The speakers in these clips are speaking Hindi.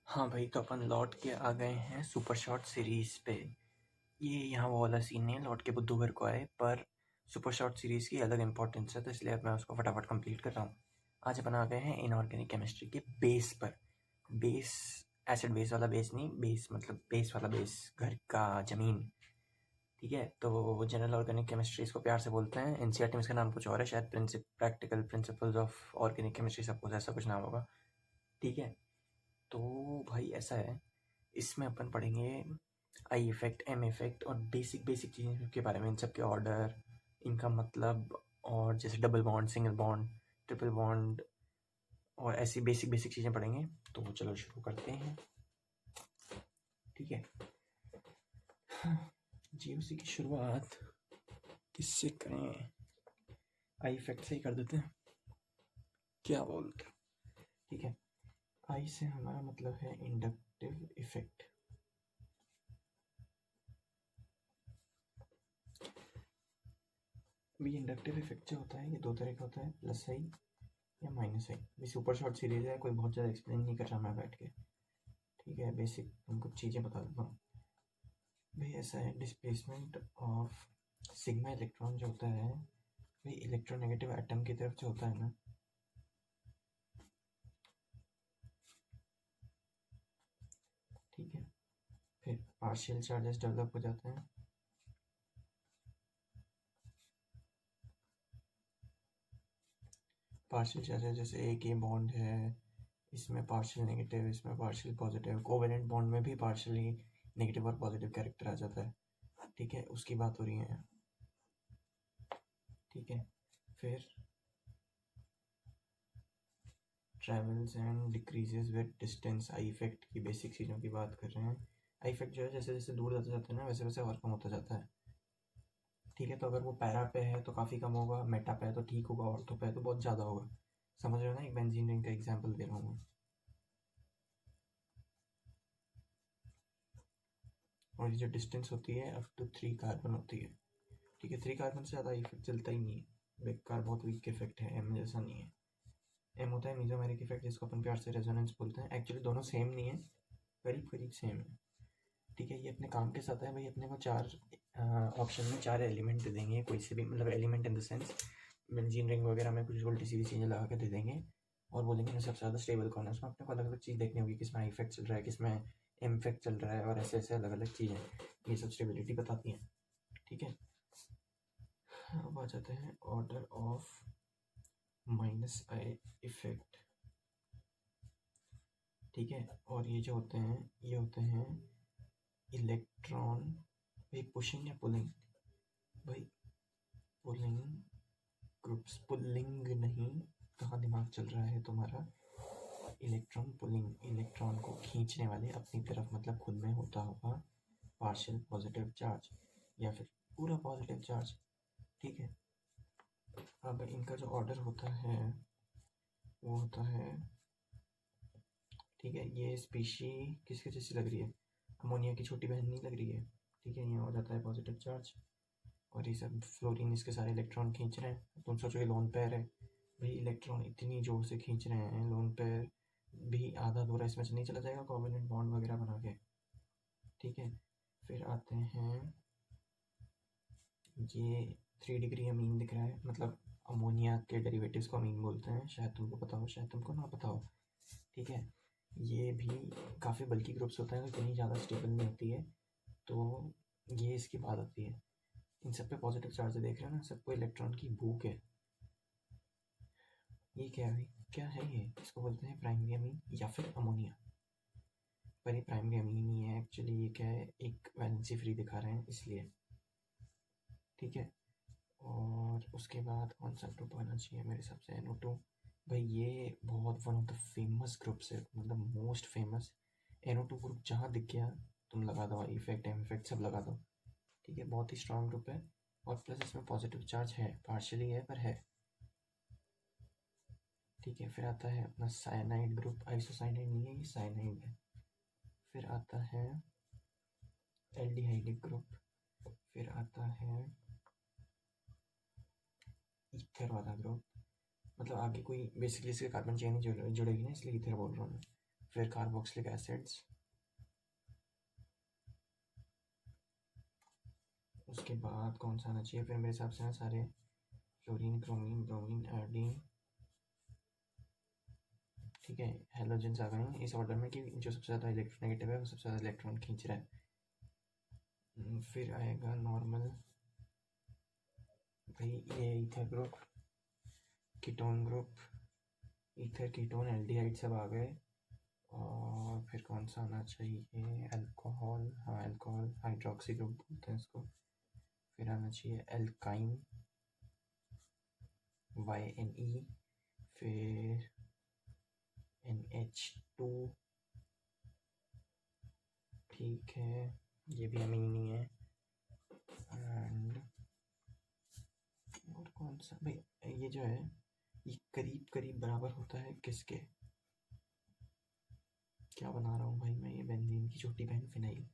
हाँ भाई, तो अपन लौट के आ गए हैं सुपर शॉट सीरीज़ पे। ये यहाँ वो वाला सीन नहीं है, लौट के बुद्धू घर को आए, पर सुपर शॉट सीरीज़ की अलग इंपॉर्टेंस है, तो इसलिए अब मैं उसको फटाफट कंप्लीट कर रहा हूँ। आज अपन आ गए हैं इनऑर्गेनिक केमिस्ट्री के बेस पर। बेस, एसिड बेस वाला बेस नहीं, बेस मतलब बेस वाला बेस, घर का ज़मीन। ठीक है, तो जनरल ऑर्गेनिक केमिस्ट्री इसको प्यार से बोलते हैं। एनसीईआरटी में इसका नाम कुछ और है, शायद practical principles of organic chemistry, suppose ऐसा कुछ नाम होगा। ठीक है, तो भाई ऐसा है, इसमें अपन पढ़ेंगे आई इफ़ेक्ट, एम इफ़ेक्ट और बेसिक बेसिक चीज़ें के बारे में, इन सब के ऑर्डर, इनका मतलब, और जैसे double bond, single bond, triple bond और ऐसी बेसिक बेसिक चीज़ें पढ़ेंगे। तो चलो शुरू करते हैं। ठीक है, जीओसी की शुरुआत किससे करें? आई इफ़ेक्ट से ही कर देते हैं, क्या बोलते हैं? ठीक है, आई से हमारा मतलब है इंडक्टिव इफ़ेक्ट। अभी इंडक्टिव इफेक्ट जो होता है ये दो तरह का होता है, प्लस आई या माइनस आई। भी सुपर शॉर्ट सीरीज है, कोई बहुत ज़्यादा एक्सप्लेन नहीं कर रहा मैं बैठ के। ठीक है, बेसिक हम कुछ चीज़ें बता देता हूँ भाई। ऐसा है, डिस्प्लेसमेंट ऑफ सिग्मा इलेक्ट्रॉन जो होता है भाई, इलेक्ट्रोनेगेटिव एटम की तरफ जो होता है ना, ठीक है, फिर पार्शियल चार्जेस डेवलप हो जाते हैं। पार्शियल चार्जेस जैसे एक ये बॉन्ड है, इसमें पार्शियल नेगेटिव, इसमें पार्शियल पॉजिटिव। कोवेलेंट बॉन्ड में भी पार्शियली नेगेटिव और पॉजिटिव कैरेक्टर आ जाता है। ठीक है, उसकी बात हो रही है। ठीक है, फिर travels and decreases with distance, I effect की बेसिक चीज़ों की बात कर रहे हैं। आई इफेक्ट जो है जैसे जैसे दूर जाते जाते हैं ना, वैसे वैसे और कम होता जाता है। ठीक है, तो अगर वो पैरा पे है तो काफ़ी कम होगा, मेटा पे है तो ठीक होगा, ऑर्थो पे है तो बहुत ज़्यादा होगा। समझ रहे हो ना, एक बेंजीन रिंग का एग्जाम्पल दे रहा हूँ मैं। और ये जो डिस्टेंस होती है अप टू 3 कार्बन होती है। ठीक है, 3 कार्बन से ज़्यादा इफेक्ट चलता ही नहीं है, बेकार, बहुत वीक इफेक्ट है, एम जैसा नहीं है। एम होता है मीजोमेरिक इफेक्ट, जिसको अपन प्यार से रेजोनेंस बोलते हैं। एक्चुअली दोनों सेम नहीं है, करीब करीब सेम है। ठीक है, ये अपने काम के साथ है भाई। अपने को चार ऑप्शन में 4 एलिमेंट दे देंगे, कोई से भी, मतलब element in the sense benzene ring वगैरह में कुछ उल्टी सीधी चीज़ें लगा के दे देंगे और बोलेंगे ना सबसे ज़्यादा स्टेबल कौन है। उसमें अपने को अलग अलग चीज़ देखनी होगी, किसमें आई इफेक्ट चल रहा है, किसमें एम इफेक्ट चल रहा है, और ऐसे ऐसे अलग अलग चीज़ें, ये सब स्टेबिलिटी बताती हैं। ठीक है, अब आ जाते हैं order of minus I effect. ठीक है, और ये जो होते हैं ये होते हैं इलेक्ट्रॉन, भाई पुशिंग या पुलिंग? भाई पुलिंग ग्रुप्स, पुलिंग नहीं, कहाँ दिमाग चल रहा है तुम्हारा? इलेक्ट्रॉन पुलिंग, इलेक्ट्रॉन को खींचने वाले अपनी तरफ, मतलब खुद में होता होगा पार्शियल पॉजिटिव चार्ज या फिर पूरा पॉजिटिव चार्ज। ठीक है, अब इनका जो ऑर्डर होता है वो होता है, ठीक है, ये स्पीशी किसके जैसी लग रही है? अमोनिया की छोटी बहन नहीं लग रही है? ठीक है, यहाँ हो जाता है पॉजिटिव चार्ज और ये सब फ्लोरीन इसके सारे इलेक्ट्रॉन खींच रहे हैं। तुम सोचो ये लोन पेयर है भाई, इलेक्ट्रॉन इतनी जोर से खींच रहे हैं, लोन पेयर भी आधा अधूरा इसमें से नहीं चला जाएगा कोवेलेंट बॉन्ड वगैरह बना के। ठीक है, फिर आते हैं, ये 3 डिग्री अमीन दिख रहा है, मतलब अमोनिया के डेरिवेटिव्स को अमीन बोलते हैं, शायद तुमको पता हो, शायद तुमको ना पता हो। ठीक है, ये भी काफ़ी बल्कि ग्रुप्स होता है, तो इतनी ज़्यादा स्टेबल नहीं होती है, तो ये इसकी बात आती है। इन सब पे पॉजिटिव चार्ज देख रहे हो ना, सबको इलेक्ट्रॉन की भूख है। ये क्या है, क्या है ये? इसको बोलते हैं प्राइमरी अमीन या फिर अमोनिया। पर ये प्राइमरी अमीन नहीं है एक्चुअली, ये क्या है, एक वैलेंसी फ्री दिखा रहे हैं इसलिए। ठीक है, और उसके बाद कौन सा ग्रुप आना चाहिए मेरे हिसाब से? NO2। भाई ये बहुत one of the famous groups है, मतलब मोस्ट फेमस। NO2 ग्रुप जहाँ दिख गया तुम लगा दो इफेक्ट, एम इफेक्ट सब लगा दो। ठीक है, बहुत ही स्ट्रॉन्ग ग्रुप है और प्लस इसमें पॉजिटिव चार्ज है, पार्शियली है पर है। ठीक है, फिर आता है अपना साइनाइड ग्रुप, आइसोसाइनाइड नहीं है, ये साइनाइड है। फिर आता है एल्डिहाइडिक ग्रुप, फिर आता है ईथर वाला ग्रुप, मतलब आगे कोई बेसिकली इसके कार्बन चेन ही जुड़ेगी ना, इसलिए ईथर बोल रहा हूँ मैं। फिर कार्बोक्सिलिक एसिड्स, उसके बाद कौन सा आना चाहिए फिर मेरे हिसाब से ना सारे, फ्लोरीन, क्रोमीन, ब्रोमीन, आयोडीन, ठीक है। हेलोजेंस आ गए हैं इस ऑर्डर में कि जो सबसे ज़्यादा इलेक्ट्रोनेगेटिव है वो सबसे ज़्यादा इलेक्ट्रॉन खींच रहा है। फिर आएगा नॉर्मल, भाई ये ether group, ketone group, ether, ketone, aldehyde सब आ गए। और फिर कौन सा आना चाहिए, अल्कोहल, हाँ अल्कोहल, हाइड्रोक्सी ग्रुप बोलते हैं इसको। फिर आना चाहिए एल्काइन, YNE, फिर NH2, ठीक है, ये भी अमीन ही है। एंड और कौन सा, भाई ये जो है ये करीब करीब बराबर होता है किसके, क्या बना रहा हूँ भाई मैं, ये बेंजीन की छोटी बहन फिनाइल,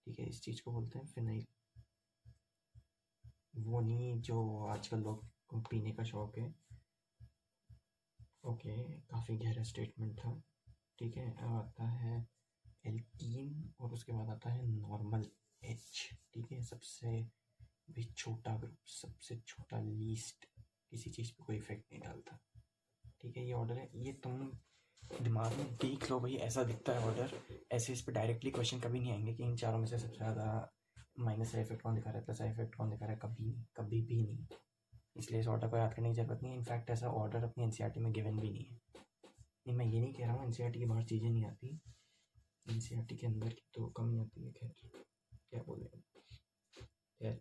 ठीक है, इस चीज़ को बोलते हैं फिनाइल। वो नहीं जो आजकल लोग को पीने का शौक है। ओके, काफ़ी गहरा स्टेटमेंट था, ठीक है। अब आता है एल्कीन और उसके बाद आता है नॉर्मल H, ठीक है, सबसे भी छोटा ग्रुप, सबसे छोटा, लीस्ट, किसी चीज़ पे कोई इफेक्ट नहीं डालता, ठीक है। ये ऑर्डर है, ये तुम दिमाग में देख लो भाई, ऐसा दिखता है ऑर्डर, ऐसे इस पर डायरेक्टली क्वेश्चन कभी नहीं आएंगे कि इन चारों में से सबसे ज़्यादा माइनस का इफेक्ट कौन दिखा रहा है, प्लस का इफेक्ट कौन दिखा रहा है, कभी नहीं, कभी भी नहीं। इसलिए इस ऑर्डर को याद करने की जरूरत नहीं है। इनफैक्ट ऐसा ऑर्डर अपनी एनसीईआरटी में गिवन भी नहीं है। नहीं, मैं ये नहीं कह रहा हूँ एनसीईआरटी की बाहर चीज़ें नहीं आती, एनसीईआरटी के अंदर की तो कम ही आती है, खैर क्या बोले। खैर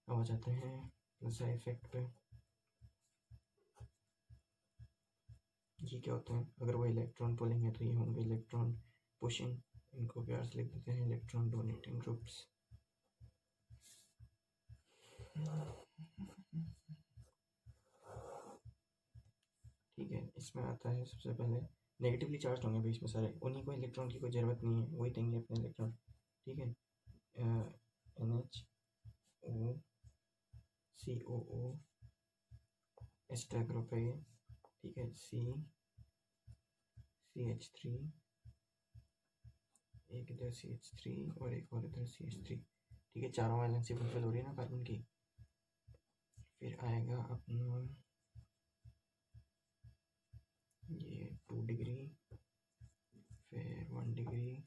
अब आ जाते हैं प्लस इफेक्ट पे। ये क्या होता है, अगर वो इलेक्ट्रॉन पुलिंग है तो ये होंगे इलेक्ट्रॉन पुशिंग, इनको प्यार से लिख देते हैं इलेक्ट्रॉन डोनेटिंग ग्रुप्स। ठीक है, इसमें आता है सबसे पहले नेगेटिवली चार्ज होंगे भाई इसमें सारे, उन्हीं को इलेक्ट्रॉन की कोई ज़रूरत नहीं है, वही देंगे अपने इलेक्ट्रॉन, ठीक है। NH, COO, एक्स्ट्रा ग्रुप है ये, ठीक है, CH3, एक इधर CH3 और एक और इधर CH3, ठीक है, चारों वैलेंसी फुलफिल हो रही है ना कार्बन की। फिर आएगा अपना ये 2 डिग्री, फिर 1 डिग्री,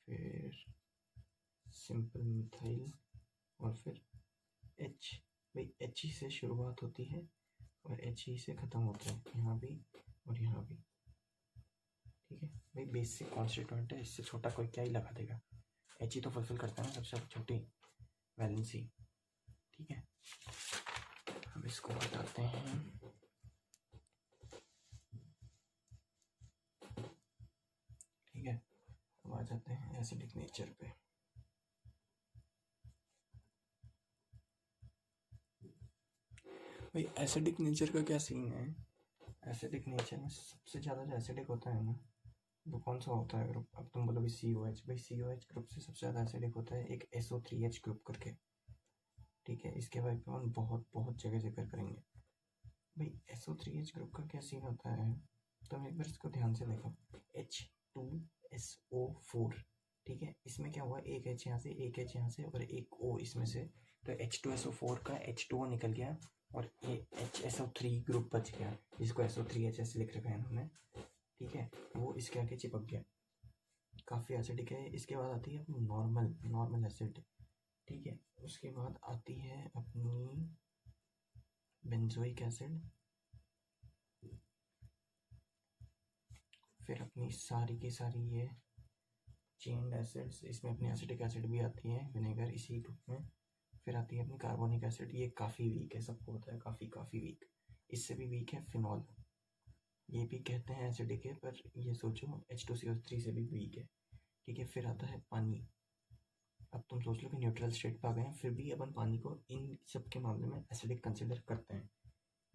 फिर सिंपल मिथाइल, और फिर H, भाई H ही से शुरुआत होती है और H ही से ख़त्म होता है, यहाँ भी और यहाँ भी, ठीक है भाई, बेसिक कॉन्स्टिट्यूएंट है, इससे छोटा कोई क्या ही लगा देगा। H ही तो फुलफिल करता है ना सबसे छोटी वैलेंसी, ठीक है। अब इसको बताते हैं, ठीक है। अब आ जाते हैं एसिडिक नेचर पे। भाई एसिडिक नेचर का क्या सीन है, एसिडिक नेचर में सबसे ज़्यादा जो एसिडिक होता है ना वो कौन सा होता है ग्रुप, अब तुम बोलोगे COH, भाई COH ग्रुप से सबसे ज़्यादा एसिडिक होता है एक SO3H ग्रुप करके, ठीक है, इसके बारे में हम बहुत बहुत जगह जिक्र करेंगे। भाई SO3H ग्रुप का क्या सीन होता है, तुम एक बार इसको ध्यान से देखो, H2SO4, ठीक है, इसमें क्या हुआ, एक H यहाँ से, एक H यहाँ से और एक O इसमें से, तो H2SO4 का H2O निकल गया और ये HSO3 ग्रुप बच गया, जिसको SO3H ऐसे लिख रखा है इन्होंने, ठीक है, वो इसके आगे चिपक गया, काफ़ी एसिडिक है। इसके बाद आती है अपनी नॉर्मल एसिड, ठीक है, उसके बाद आती है अपनी बेंजोइक एसिड, फिर अपनी सारी की सारी ये चेन एसिड्स, इसमें अपनी एसिटिक एसिड भी आती है, विनेगर इसी ग्रुप में। फिर आती है अपनी कार्बोनिक एसिड, ये काफ़ी वीक है, सबको होता है, काफ़ी वीक। इससे भी वीक है फिनॉल, ये भी कहते हैं एसिडिक है, पर ये सोचो H2CO3 से भी वीक है, ठीक है। फिर आता है पानी, अब तुम सोच लो कि न्यूट्रल स्टेट पर आ गए हैं, फिर भी अपन पानी को इन सब के मामले में एसिडिक कंसिडर करते हैं,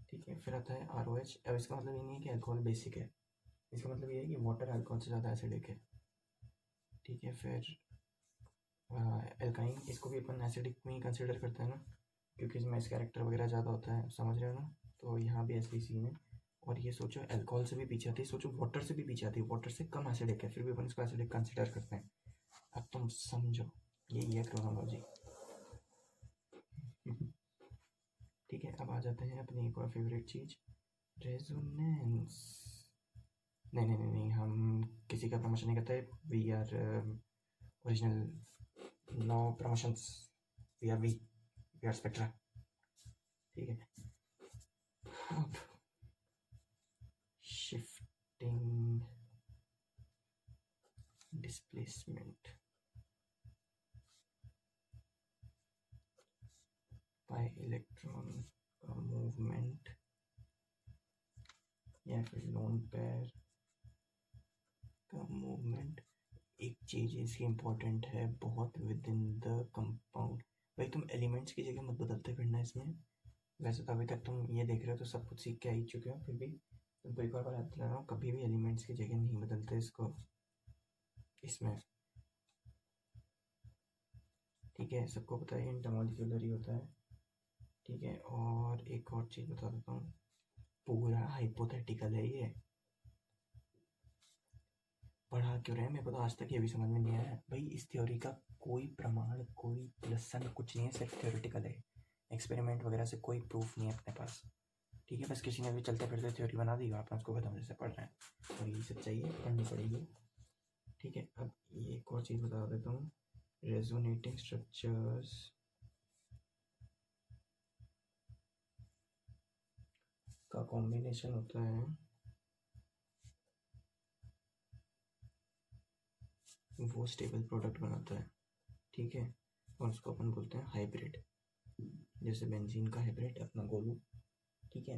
ठीक है। फिर आता है ROH, अब इसका मतलब ये नहीं है कि अल्कोहल बेसिक है, इसका मतलब ये है कि वाटर अल्कोहल से ज़्यादा एसिडिक है, ठीक है। फिर एल्काइन, इसको भी अपन एसिडिक में ही कंसिडर करते हैं ना, क्योंकि इसमें इस कैरेक्टर वगैरह ज़्यादा होता है, समझ रहे हो ना। तो यहाँ भी ऐसे ही सीन है। और ये सोचो अल्कोहल से भी पीछे आती है, सोचो वाटर से भी पीछे आती है, वाटर से कम एसिडिक है फिर भी अपन इसको एसिडिक कंसिडर करते हैं। अब तुम समझो, यही है क्रोनोलॉजी। ठीक है, अब आ जाते हैं अपनी एक और फेवरेट चीज़, रेजोनेंस। नहीं नहीं नहीं नहीं, हम किसी का प्रमोशन नहीं करते, we are original, no promotions, we are Spectra. ठीक है, अब शिफ्टिंग डिस्प्लेसमेंट बाय इलेक्ट्रॉन का मूवमेंट या फिर लोन पेयर का मूवमेंट, एक चीज़ इसकी इम्पोर्टेंट है बहुत विद इन द कंपाउंड। भाई तुम एलिमेंट्स की जगह मत बदलते फिरना इसमें। वैसे तो अभी तक तुम ये देख रहे हो तो सब कुछ सीख के आ ही चुके हो, फिर भी तुमको एक और बार याद दिला रहा हूँ, कभी भी एलिमेंट्स की जगह नहीं बदलते इसको इसमें। ठीक है, सबको पता है इंटरमॉलिक्यूलर ही होता है। ठीक है, और एक और चीज़ बता देता हूँ, पूरा हाइपोथेटिकल है ये, पढ़ा क्यों रहे हैं, मेरे को तो आज तक ये भी समझ में नहीं आया भाई। इस थ्योरी का कोई प्रमाण, कोई लसन कुछ नहीं है, सिर्फ थ्योरेटिकल है, एक्सपेरिमेंट वगैरह से कोई प्रूफ नहीं है अपने पास। ठीक है, बस किसी ने भी चलते फिरते थ्योरी बना दी, आप उसको खत्म जैसे पढ़ रहे हैं, और यही सच्चाई है, पढ़नी पड़ेगी। ठीक है, अब ये एक और चीज़ बता देता हूँ, रेजोनेटिंग स्ट्रक्चर्स का कॉम्बिनेशन होता है वो स्टेबल प्रोडक्ट बनाता है। ठीक है, और उसको अपन बोलते हैं हाइब्रिड, जैसे बेंजीन का हाइब्रिड अपना गोलू। ठीक है,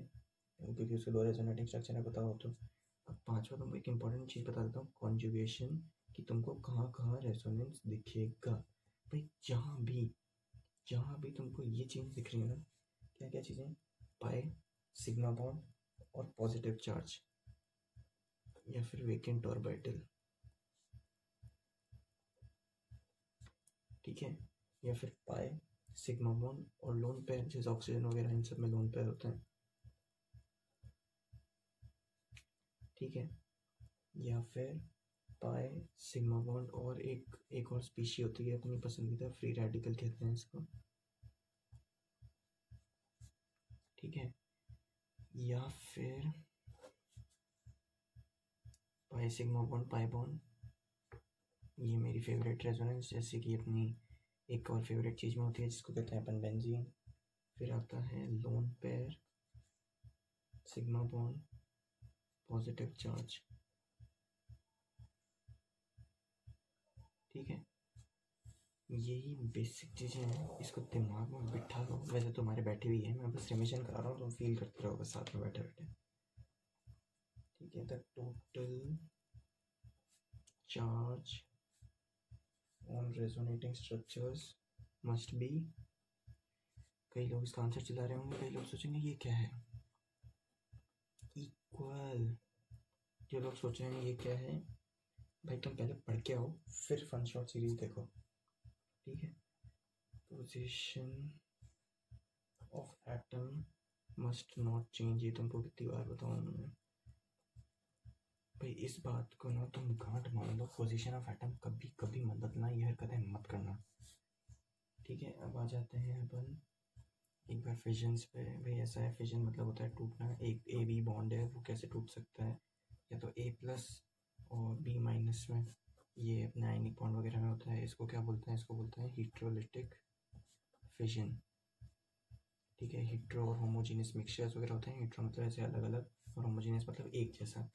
क्योंकि उसके दो रेजोनेटिंग स्ट्रक्चर है, बताओ तो। अब पांचवा तुमको एक इंपॉर्टेंट चीज़ बता देता हूँ, कॉन्जुगेशन, कि तुमको कहाँ कहाँ रेजोनेंस दिखेगा। भाई जहाँ भी तुमको ये चीज़ दिख रही है ना, क्या क्या चीज़ें, पाई, सिग्मा बॉन्ड और पॉजिटिव चार्ज, या फिर वेकेंट ऑर्बिटल। ठीक है, या फिर पाई, सिग्मा बॉन्ड और लोन पेयर, जैसे ऑक्सीजन वगैरह इन सब में लोन पेयर होते हैं। ठीक है, या फिर पाई, सिग्मा बॉन्ड और एक और स्पीशी होती है अपनी पसंदीदा, फ्री रेडिकल कहते हैं इसको। ठीक है, या फिर pi sigma bond pi bond, ये मेरी फेवरेट रेजोनेंस, जैसे कि अपनी एक और फेवरेट चीज़ में होती है जिसको कहते हैं अपन बेंजीन। फिर आता है lone pair, sigma bond, positive charge. ठीक है, यही बेसिक चीज़ें हैं, इसको दिमाग में बिठा लो। वैसे तुम्हारे बैठे हुई है, मैं बस रिविजन करा रहा हूँ, तुम फील करते रहो बस साथ में बैठे बैठे। ठीक है, the total charge on resonating structures must be, कई लोग इसका आंसर चिल्ला रहे होंगे, कई लोग सोचेंगे ये क्या है, इक्वल। जो लोग सोच रहे हैं ये क्या है, भाई तुम पहले पढ़ के आओ फिर फन शॉट सीरीज देखो। ठीक है, position of atom must not change, ये तुमको कितनी बार बताऊँ मैं भाई, इस बात को ना तुम गांठ मान लो, पोजीशन ऑफ एटम कभी कभी मत बदलना, ये हरकतें मत करना। ठीक है, अब आ जाते हैं अपन एक बार फिजन्स पे। भाई ऐसा है, फिजन मतलब होता है टूटना, एक ए बी बॉन्ड है वो कैसे टूट सकता है, या तो ए प्लस और बी माइनस में, ये अपने आयनिक बॉन्ड वगैरह में होता है। इसको क्या बोलते हैं, इसको बोलते हैं हीट्रोलिटिक फिजन। ठीक है, हीट्रो और होमोजीनियस मिक्सचर्स वगैरह होते हैं, हीट्रो मतलब ऐसे अलग अलग और होमोजीनियस मतलब एक जैसा।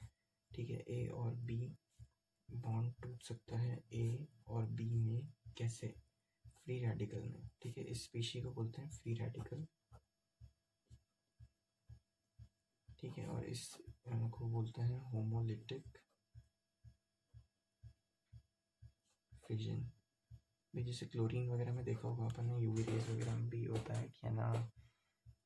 ठीक है, ए और बी बॉन्ड टूट सकता है ए और बी में, कैसे, फ्री रेडिकल में। ठीक है, इस स्पीशी को बोलते हैं फ्री रेडिकल। ठीक है, और इस को बोलते हैं होमोलिटिक फिजन। भी जैसे क्लोरीन वगैरह में देखा होगा अपन ने, यूवी रेज वगैरह में भी होता है कि है ना,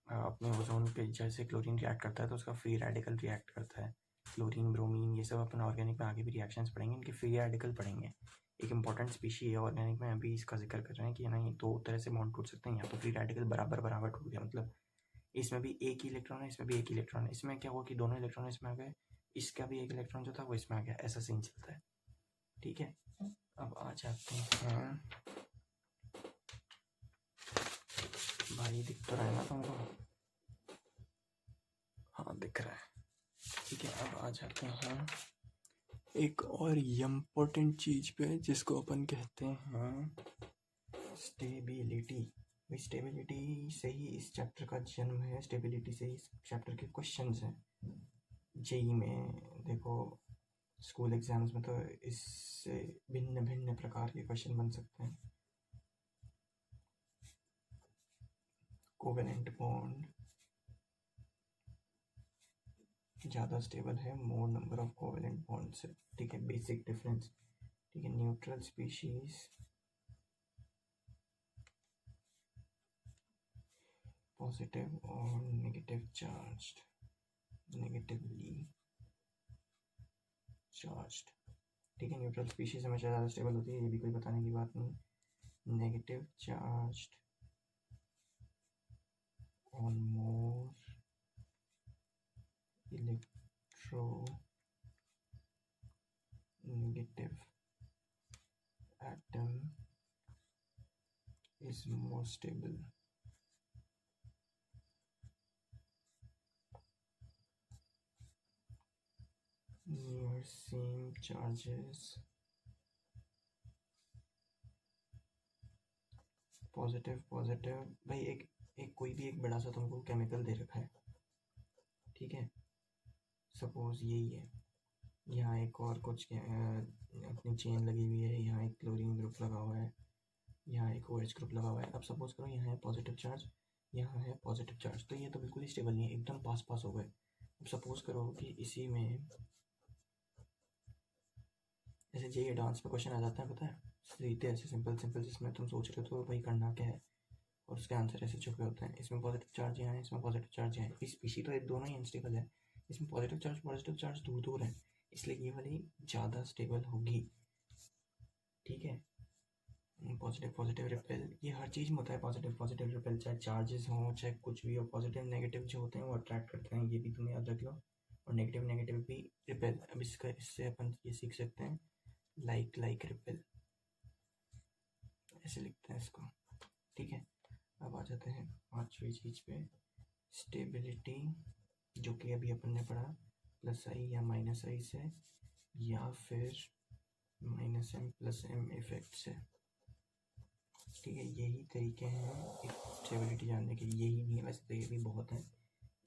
अपने ओजोन पे जैसे क्लोरीन रिएक्ट करता है तो उसका फ्री रेडिकल रिएक्ट करता है। क्लोरीन, ब्रोमीन, ये सब अपन ऑर्गेनिक में आगे भी रिएक्शंस पढ़ेंगे, इनके फ्री रेडिकल पढ़ेंगे। एक इंपॉर्टेंट स्पीशी है ऑर्गेनिक में, अभी इसका जिक्र कर रहे हैं कि ना ये दो तरह से बॉन्ड टूट सकते हैं, या तो फ्री रेडिकल बराबर बराबर टूट गया मतलब इसमें भी एक ही इलेक्ट्रॉन है, इसमें भी एक ही इलेक्ट्रॉन है। इसमें क्या हुआ कि दोनों इलेक्ट्रॉन इसमें आ गए, इसका भी एक इलेक्ट्रॉन जो था वो इसमें आ गया, ऐसा सीन चलता है। ठीक है, अब आ जाते हैं, भाई दिख तो रहा है ना तुमको? हाँ दिख रहा है। ठीक है, अब आ जाते हैं एक और इम्पोर्टेंट चीज पे जिसको अपन कहते हैं स्टेबिलिटी। भाई स्टेबिलिटी से ही इस चैप्टर का जन्म है, स्टेबिलिटी से ही इस चैप्टर के क्वेश्चंस हैं। जेई में देखो, स्कूल एग्जाम्स में तो इससे भिन्न भिन्न प्रकार के क्वेश्चन बन सकते हैं। कोवेलेंट बॉन्ड ज़्यादा स्टेबल है मोर नंबर ऑफ कोवेलेंट बॉन्ड से। ठीक है, बेसिक डिफरेंस। ठीक है, न्यूट्रल स्पीशीज पॉजिटिव और नेगेटिव चार्ज्ड, नेगेटिवली चार्ज्ड। ठीक है, न्यूट्रल स्पीशीज हमेशा ज़्यादा स्टेबल होती है, ये भी कोई बताने की बात नहीं। Negative charged on more electronegative atom is more stable. Near same charges, positive positive. भाई एक कोई भी एक बड़ा सा तुमको केमिकल दे रखा है, ठीक है, सपोज यही है, यहाँ एक और कुछ अपनी चेन लगी हुई है, यहाँ एक क्लोरीन ग्रुप लगा हुआ है, यहाँ एक OH ग्रुप लगा हुआ है। अब सपोज करो यहाँ है पॉजिटिव चार्ज, यहाँ है पॉजिटिव चार्ज, तो ये तो बिल्कुल ही स्टेबल नहीं है, एकदम पास पास हो गए। अब सपोज करो कि इसी में ऐसे जे एडवांस में क्वेश्चन आ जाता है, पता है, सीधे ऐसे सिंपल सिंपल, जिसमें तुम सोच रहे हो तो भाई करना क्या है, और उसके आंसर ऐसे छुपे होते हैं। इसमें पॉजिटिव चार्ज यहाँ है, इसमें पॉजिटिव चार्ज यहाँ है, इस स्पीशी तो दोनों ही अनस्टेबल है, इसमें पॉजिटिव चार्ज दूर दूर है, इसलिए ये वाली ज़्यादा स्टेबल होगी। ठीक है, पॉजिटिव पॉजिटिव रिपेल, ये हर चीज़ में होता है पॉजिटिव पॉजिटिव रिपेल, चाहे चार्जेस हों चाहे कुछ भी हो, पॉजिटिव नेगेटिव जो होते हैं वो अट्रैक्ट करते हैं, ये भी तुम्हें याद रख लो, और नेगेटिव नेगेटिव भी रिपेल। अब इससे अपन ये सीख सकते हैं, लाइक लाइक रिपेल, ऐसे लिखते हैं इसको। ठीक है, अब आ जाते हैं पांचवी चीज पे, स्टेबिलिटी, जो कि अभी अपन ने पढ़ा प्लस आई या माइनस आई से, या फिर minus M plus M effect से। ठीक है, यही तरीके हैं एक स्टेबिलिटी जानने के, यही नहीं है वैसे तो, ये भी बहुत हैं,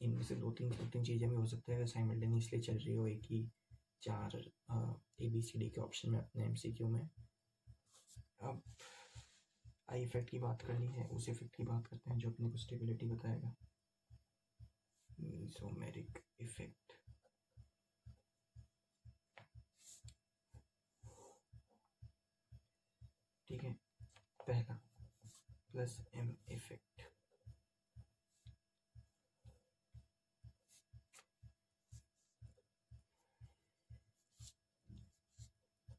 इनमें से दो तीन चीज़ें भी हो सकता है साइमल्टेनियसली चल रही हो एक ही 4 ABCD के ऑप्शन में अपने MCQ में। अब आई इफेक्ट की बात करनी है, उस इफेक्ट की बात करते हैं जो अपने को स्टेबिलिटी बताएगा, मेसोमेरिक इफेक्ट। ठीक है, पहला प्लस एम इफेक्ट।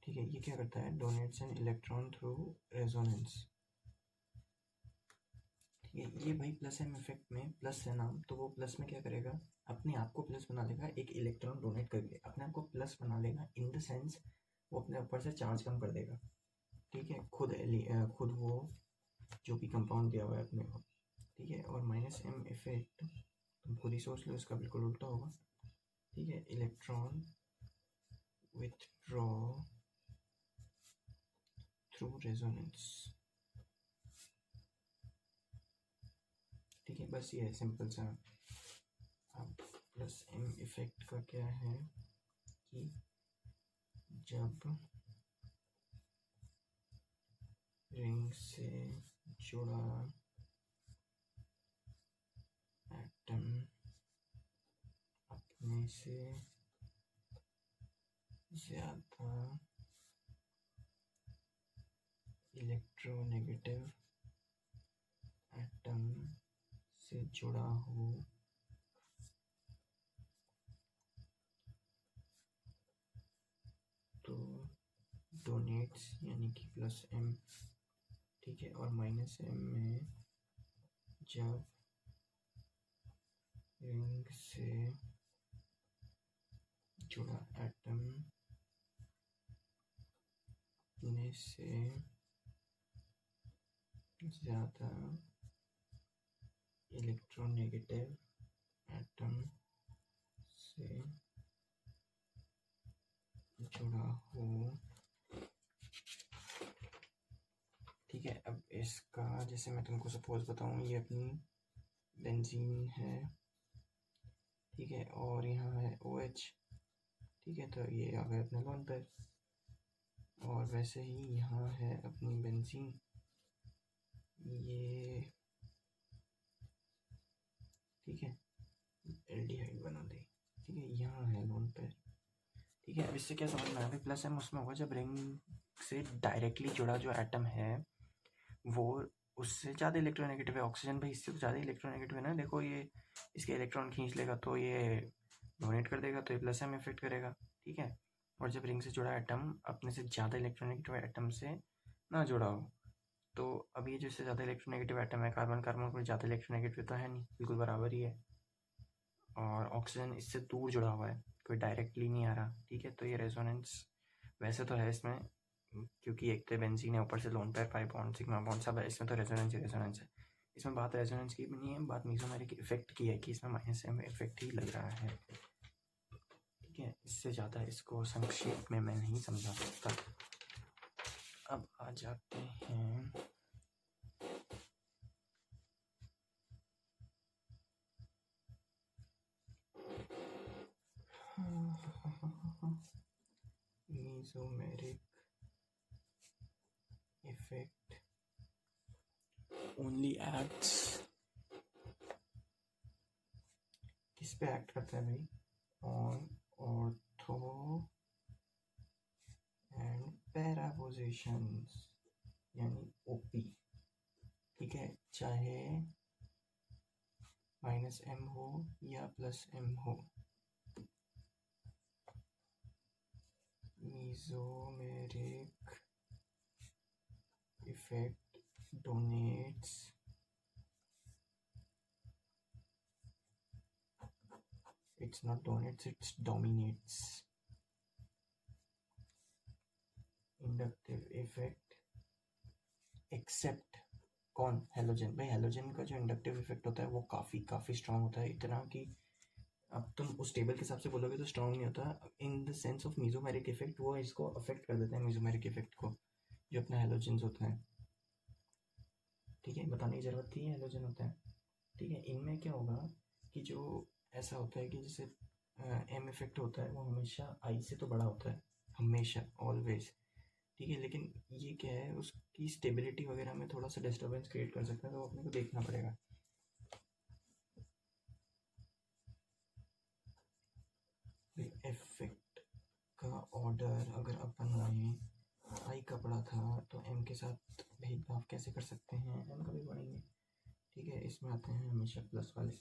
ठीक है, ये क्या करता है, donates an electron through resonance. ठीक है, ये भाई प्लस एम इफेक्ट में प्लस है नाम, तो वो प्लस में क्या करेगा, अपने आप को प्लस बना लेगा, एक इलेक्ट्रॉन डोनेट करके अपने आप को प्लस बना लेगा, इन द सेंस वो अपने ऊपर से चार्ज कम कर देगा। ठीक है, खुद वो जो भी कंपाउंड दिया हुआ है अपने को। ठीक है, और माइनस एम इफेक्ट तुम खुद ही सोच लो, इसका बिल्कुल उल्टा होगा। ठीक है, इलेक्ट्रॉन विथड्रॉ थ्रू रेजोनेंस। ठीक है, बस ये है सिंपल सा। अब प्लस एम इफेक्ट का क्या है कि जब रिंग से जुड़ा एटम अपने से ज़्यादा इलेक्ट्रोनेगेटिव एटम से जुड़ा हो तो डोनेट्स यानी कि प्लस एम। ठीक है, और माइनस एम में जब रिंग से जुड़ा एटम में से ज़्यादा इलेक्ट्रोनेगेटिव एटम से जुड़ा हो। ठीक है, अब इसका जैसे मैं तुमको सपोज बताऊँ, ये अपनी बेंजीन है, ठीक है, और यहाँ है OH, ठीक है, तो ये आ गए अपने लोन पेयर। और वैसे ही यहाँ है अपनी बेंजीन, ये ठीक है एल्डिहाइड बना दे, ठीक है, यहाँ है लोन पेयर। ठीक है, अब इससे क्या समझ में आया, प्लस एम उसमें होगा जब रिंग से डायरेक्टली जुड़ा जो एटम है वो उससे ज़्यादा इलेक्ट्रोनेगेटिव है। ऑक्सीजन भाई इससे तो ज़्यादा इलेक्ट्रोनेगेटिव है ना, देखो ये इसके इलेक्ट्रॉन खींच लेगा तो ये डोनेट कर देगा, तो ये प्लस एम इफेक्ट करेगा। ठीक है, और जब रिंग से जुड़ा एटम अपने से ज़्यादा इलेक्ट्रोनेगेटिव एटम से ना जुड़ा हो, तो अब ये जिससे ज़्यादा इलेक्ट्रोनेगेटिव एटम है, कार्बन कार्बन कोई ज़्यादा इलेक्ट्रोनेगेटिव तो है नहीं, बिल्कुल बराबर ही है। और ऑक्सीजन इससे दूर जुड़ा हुआ है, कोई डायरेक्टली नहीं आ रहा। ठीक है, तो ये रेजोनेंस वैसे तो है इसमें, क्योंकि एक तो बेंजीन है, ऊपर से lone pair, 5 bond, sigma bond, सब है इसमें, तो रेजोनेंस ही रेजोनेंस है। इसमें बात रेजोनेंस की भी नहीं है, बात मेसोमेरिक इफेक्ट की है कि इसमें माइनस एम इफेक्ट ही लग रहा है। ठीक है, इससे ज़्यादा इसको संक्षेप में मैं नहीं समझा सकता। अब आ जाते हैं मेसोमेरिक इफेक्ट ओनली एक्ट्स, किस पे एक्ट करता है भाई, on ortho and para positions, यानी OP। ठीक है, चाहे -m हो या +m हो, mesomeric effect donates it's not donates, it's dominates inductive effect except कौन, हेलोजन। भाई हेलोजन का जो इंडक्टिव इफेक्ट होता है वो काफ़ी स्ट्रांग होता है, इतना कि अब तुम उस टेबल के हिसाब से बोलोगे तो स्ट्रांग नहीं होता। In the sense of mesomeric effect, वो इसको अफेक्ट कर देते हैं मेसोमेरिक इफेक्ट को, जो अपना हेलोजन्स होते हैं। ठीक है, बताने की ज़रूरत थी, हेलोजन होता है। ठीक है, इनमें क्या होगा कि जो ऐसा होता है कि जैसे एम इफेक्ट होता है वो हमेशा आई से तो बड़ा होता है, हमेशा ऑलवेज। ठीक है, लेकिन ये क्या है, उसकी स्टेबिलिटी वगैरह में थोड़ा सा डिस्टर्बेंस क्रिएट कर सकता है, तो अपने को देखना पड़ेगा। इफेक्ट का ऑर्डर अगर अपन ने आई का पढ़ा था तो एम के साथ भेदभाव कैसे कर सकते हैं, एम का भी पढ़ेंगे। ठीक है, इसमें आते हैं हमेशा प्लस वाले।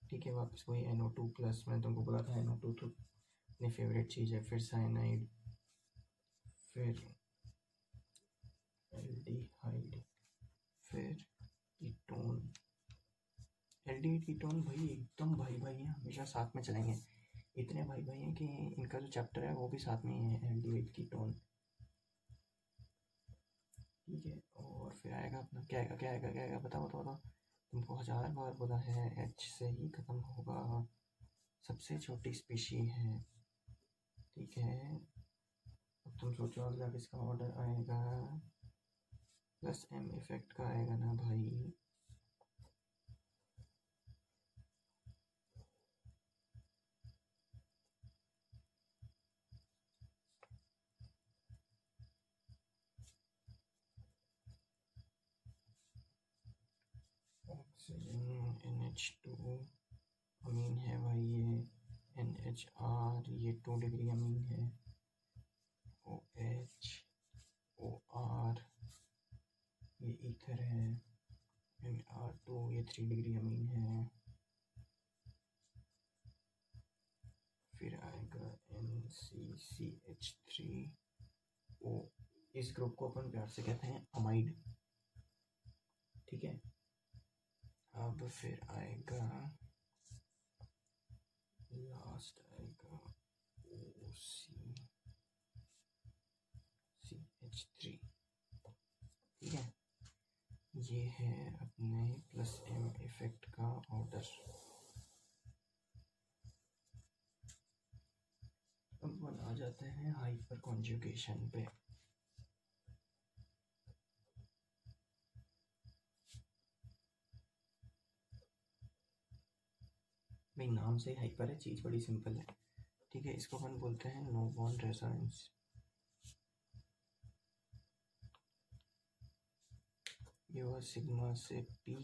ठीक है, वापस वही NO2 प्लस, मैंने तुमको बोला था NO2 तो अपनी फेवरेट चीज़ है, फिर साइनाइड, फिर एल्डिहाइड, फिर कीटोन। एल्डिहाइड कीटोन भाई एकदम भाई भाई हैं, हमेशा साथ में चलेंगे, इतने भाई भाई हैं कि इनका जो चैप्टर है वो भी साथ में ही है, एल्डिहाइड कीटोन। ठीक है, और फिर आएगा अपना क्या आएगा क्या आएगा क्या आएगा, बताओ बताओ बताओ, तुमको 1000 बार बोला है, H से ही ख़त्म होगा, सबसे छोटी स्पीशी है। ठीक है, अब तुम सोचो अगला किसका ऑर्डर आएगा, +m इफेक्ट का आएगा ना भाई। ऑक्सीजन NH2 अमीन है भाई, ये NHR ये 2 डिग्री अमीन है, OH OR ये ईथर है, NR2 ये 3 डिग्री अमीन है। फिर आएगा NCCH3O, इस ग्रुप को अपन प्यार से कहते हैं अमाइड। ठीक है, अब फिर आएगा लास्ट आएगा OCCH3। ठीक है, ये है अपने प्लस M इफेक्ट का ऑर्डर। अब आ जाते हैं हाइपर कॉन्जुगेशन पे। भाई नाम से हाइपर है, चीज़ बड़ी सिंपल है। ठीक है, इसको अपन बोलते हैं नो बॉन्ड रेजोनेंस। ये हुआ सिग्मा से P।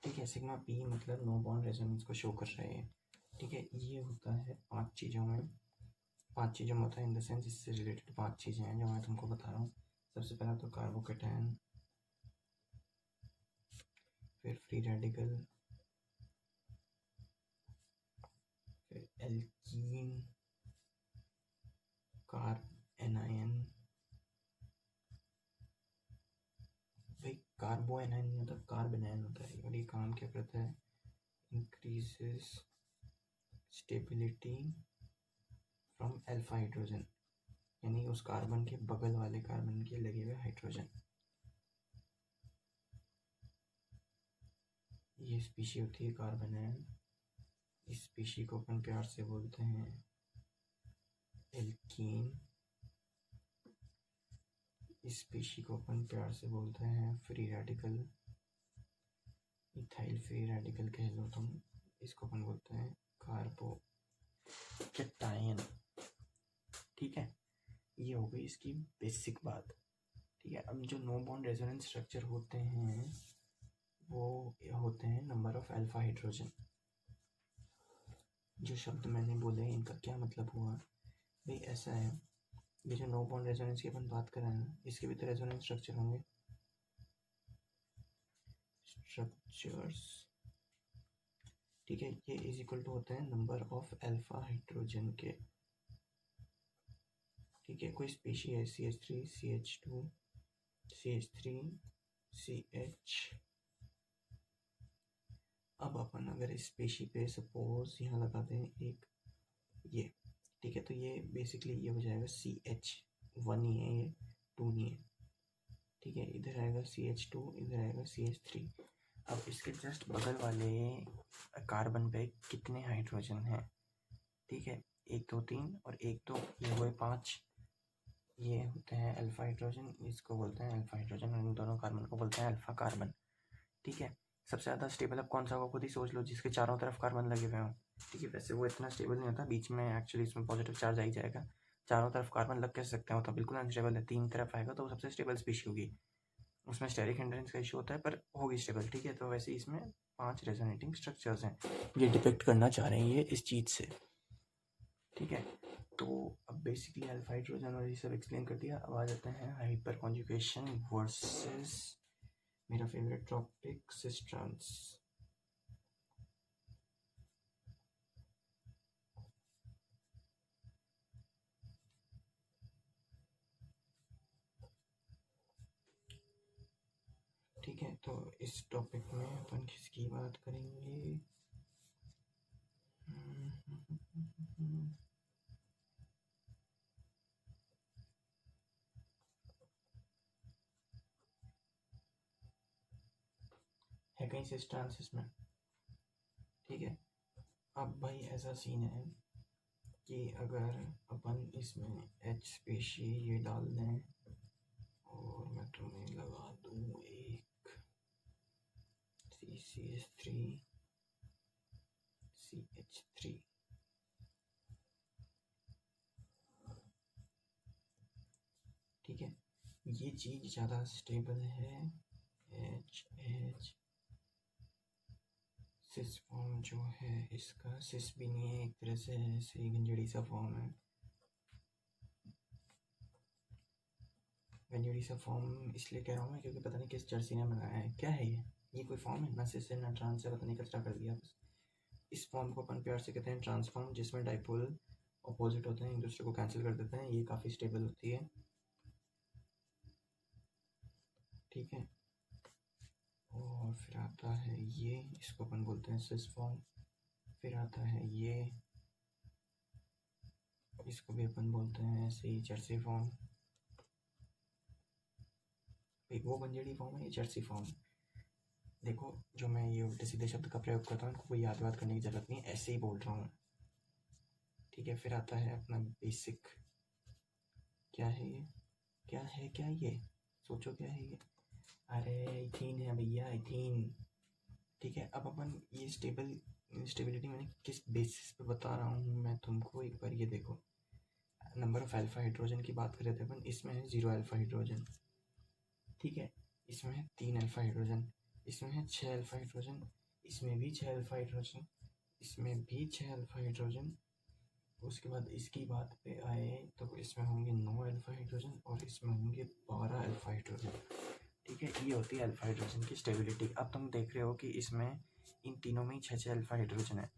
ठीक है, सिग्मा P मतलब नो बॉन्ड रेजोनेंस को शो कर रहे हैं। ठीक है, ये होता है 5 चीज़ों में होता है, इन द सेंस इससे रिलेटेड 5 चीज़ें हैं जो मैं तुमको बता रहा हूँ। सबसे पहला तो कार्बोकेटायन, फिर फ्री रेडिकल, फिर एल्कीन, कार्ब एनायन। भाई कार्बो एनायन नहीं होता, कार्ब एनायन होता है। और ये काम क्या करता है? Increases stability from alpha hydrogen, यानी उस कार्बन के बगल वाले कार्बन के लगे हुए हाइड्रोजन। ये स्पीशी होती है कार्बन एनायन। इस स्पीशी को अपन प्यार से बोलते हैं एल्कीन। इस स्पीशी को अपन प्यार से बोलते हैं free radical, ethyl free radical कह लो तुम। इसको अपन बोलते हैं कार्बोकेटायन। ठीक है, ये हो गई इसकी बेसिक बात। ठीक है, अब जो नो बॉन्ड रेजोनेंस स्ट्रक्चर होते हैं वो होते हैं नंबर ऑफ अल्फा हाइड्रोजन। जो शब्द मैंने बोले इनका क्या मतलब हुआ? भाई ऐसा है, ये जो नो बॉन्ड रेजोनेंस की अपन बात कर रहे हैं, इसके भी तो रेजोनेंस स्ट्रक्चर होंगे। स्ट्रक्चर्स, ठीक है, ये इज इक्वल टू होते हैं नंबर ऑफ अल्फा हाइड्रोजन के। ठीक है, कोई स्पीशी है CH3 CH2 CH3 CH। अब अपन अगर इस स्पीशी पे सपोज यहाँ लगा दें एक ये, ठीक है, तो ये बेसिकली ये हो जाएगा CH1 ही है, ये 2 नहीं है। ठीक है, इधर आएगा CH2, इधर आएगा CH3। अब इसके जस्ट बगल वाले कार्बन पे कितने हाइड्रोजन हैं? ठीक है, 1 2 3 और 1 2, ये हुए 5। ये होते हैं अल्फा हाइड्रोजन, इसको बोलते हैं अल्फा हाइड्रोजन, और इन दोनों कार्बन को बोलते हैं अल्फा कार्बन। ठीक है, सबसे ज़्यादा स्टेबल अब कौन सा होगा खुद ही सोच लो, जिसके चारों तरफ कार्बन लगे हुए हों। ठीक है, वैसे वो इतना स्टेबल नहीं होता, बीच में एक्चुअली इसमें पॉजिटिव चार्ज आ ही जाएगा। चारों तरफ कार्बन लग कैसे सकते हैं, तो बिल्कुल अनस्टेबल है। 3 तरफ आएगा तो वो सबसे स्टेबल स्पीशी होगी। उसमें स्टेरिक हिंड्रेंस का इशू होता है पर होगी स्टेबल। ठीक है, तो वैसे इसमें 5 रेजोनेटिंग स्ट्रक्चर्स हैं, ये डिपेक्ट करना चाह रहे हैं ये इस चीज़ से। ठीक है, तो अब बेसिकली अल्फा हाइड्रोजन और ये सब एक्सप्लेन कर दिया। अब आ जाते हैं हाइपर कॉन्जुगेशन वर्सेस मेरा फेवरेट टॉपिक सिस ट्रांस। ठीक है, तो इस टॉपिक में अपन किसकी बात करेंगे? है कहीं सिस ट्रांस इसमें? ठीक है, अब भाई ऐसा सीन है कि अगर अपन इसमें H स्पेशी ये डाल दें और मैं तुम्हें लगा दूँ एक CCH3 CH3, ठीक है, ये चीज़ ज़्यादा स्टेबल है। H सिस फॉर्म जो है इसका सिस भी नहीं है, एक तरह से ऐसे ही गंजड़ी सा फॉर्म है। गंजड़ी सा फॉर्म इसलिए कह रहा हूँ मैं क्योंकि पता नहीं किस जर्सी ने बनाया है। क्या है ये कोई फॉर्म है? ना सिस है ना ट्रांस है, पता नहीं कचरा कर दिया बस। इस फॉर्म को अपन प्यार से कहते हैं ट्रांसफॉर्म, जिसमें डाइपोल अपोजिट होते हैं, एक दूसरे को कैंसिल कर देते हैं। ये काफ़ी स्टेबल होती है। ठीक है, और फिर आता है ये, इसको अपन बोलते हैं सिस फॉर्म। फिर आता है ये, इसको भी अपन बोलते हैं ऐसे ही जर्सी फॉर्म। एक वो बंजेड़ी फॉर्म है, ये जर्सी फॉर्म। देखो जो मैं ये उल्टे सीधे शब्द का प्रयोग करता हूँ, कोई याद वाद करने की जरूरत नहीं है, ऐसे ही बोल रहा हूँ। ठीक है, फिर आता है अपना बेसिक। क्या है ये, क्या है, क्या ये, सोचो क्या है ये। अरे इथीन है भैया, इथीन। ठीक है, अब अपन ये स्टेबिलिटी मैंने किस बेसिस पे बता रहा हूँ मैं तुमको, एक बार ये देखो। नंबर ऑफ अल्फा हाइड्रोजन की बात करें थे अपन, इसमें है 0 अल्फा हाइड्रोजन। ठीक है, इसमें है 3 अल्फा हाइड्रोजन, इसमें है 6 अल्फा हाइड्रोजन, इसमें भी 6 अल्फा हाइड्रोजन, इसमें भी 6 अल्फा हाइड्रोजन। उसके बाद इसकी बात पे आए तो इसमें होंगे 9 अल्फा हाइड्रोजन और इसमें होंगे 12 अल्फा हाइड्रोजन। ठीक है, ये होती है अल्फा हाइड्रोजन की स्टेबिलिटी। अब तुम देख रहे हो कि इसमें इन तीनों में ही 6 अल्फा हाइड्रोजन है,